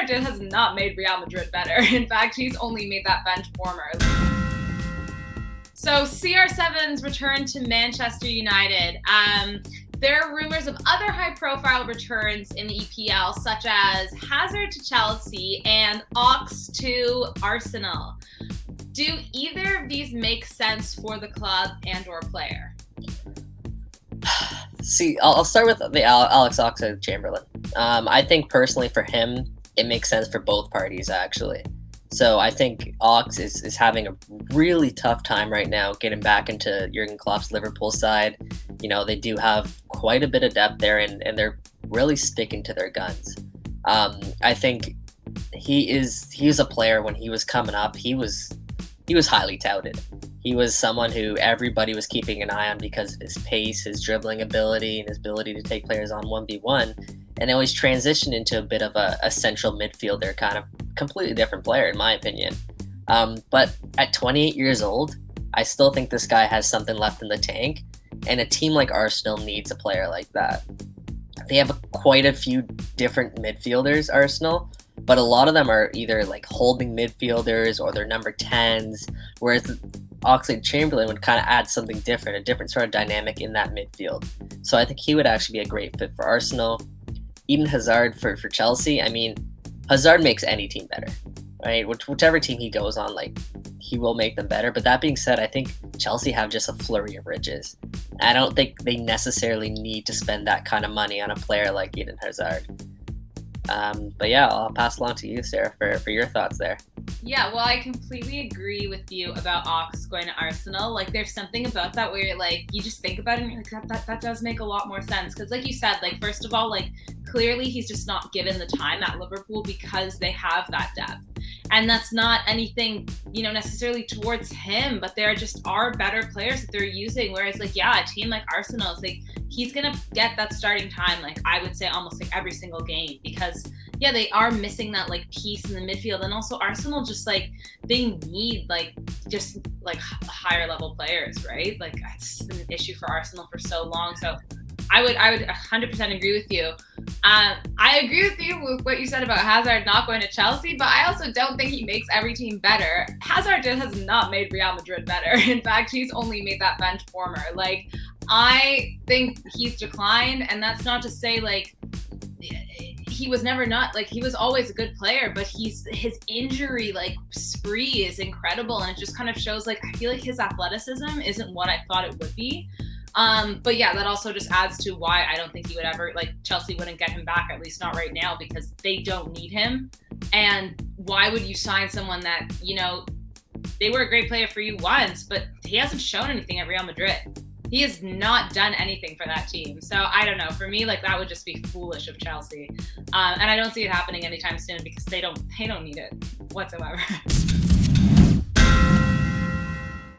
Hazard has not made Real Madrid better. In fact, he's only made that bench warmer. So CR7's return to Manchester United. There are rumors of other high-profile returns in the EPL, such as Hazard to Chelsea and Ox to Arsenal. Do either of these make sense for the club and or player? See, I'll start with the Alex Oxlade-Chamberlain. I think personally for him, it makes sense for both parties, actually. So I think Ox is having a really tough time right now getting back into Jurgen Klopp's Liverpool side. You know, they do have quite a bit of depth there, and they're really sticking to their guns. I think he was a player when he was coming up. He was highly touted. He was someone who everybody was keeping an eye on because of his pace, his dribbling ability, and his ability to take players on 1v1. And always transitioned into a bit of a central midfielder, kind of completely different player, in my opinion. But at 28 years old, I still think this guy has something left in the tank. And a team like Arsenal needs a player like that. They have quite a few different midfielders, Arsenal, but a lot of them are either like holding midfielders or they're number 10s, whereas Oxlade-Chamberlain would kind of add something different, a different sort of dynamic in that midfield. So I think he would actually be a great fit for Arsenal. Even Hazard for Chelsea. I mean, Hazard makes any team better, right? Whichever team he goes on, like, he will make them better. But that being said, I think Chelsea have just a flurry of riches. I don't think they necessarily need to spend that kind of money on a player like Eden Hazard. But yeah, I'll pass along to you, Sarah, for your thoughts there. Yeah, well, I completely agree with you about Ox going to Arsenal. Like, there's something about that where you're like, you just think about it and you're like, that does make a lot more sense. Because like you said, like, first of all, like, clearly he's just not given the time at Liverpool because they have that depth. And that's not anything, necessarily towards him, but there just are better players that they're using. Whereas, like, yeah, a team like Arsenal, it's like he's going to get that starting time, like, I would say almost like every single game because, yeah, they are missing that, like, piece in the midfield. And also Arsenal just, like, they need, like, just, like, higher level players, right? Like, that's been an issue for Arsenal for so long. So I would 100% agree with you. I agree with you with what you said about Hazard not going to Chelsea, but I also don't think he makes every team better. Hazard has not made Real Madrid better. In fact, he's only made that bench warmer. Like, I think he's declined, and that's not to say, like, he was never not, like, he was always a good player, but his injury, like, spree is incredible, and it just kind of shows, like, I feel like his athleticism isn't what I thought it would be. But yeah, that also just adds to why I don't think he would ever, like, Chelsea wouldn't get him back, at least not right now, because they don't need him. And why would you sign someone that, they were a great player for you once, but he hasn't shown anything at Real Madrid. He has not done anything for that team. So I don't know. For me, like, that would just be foolish of Chelsea. And I don't see it happening anytime soon because they don't need it whatsoever.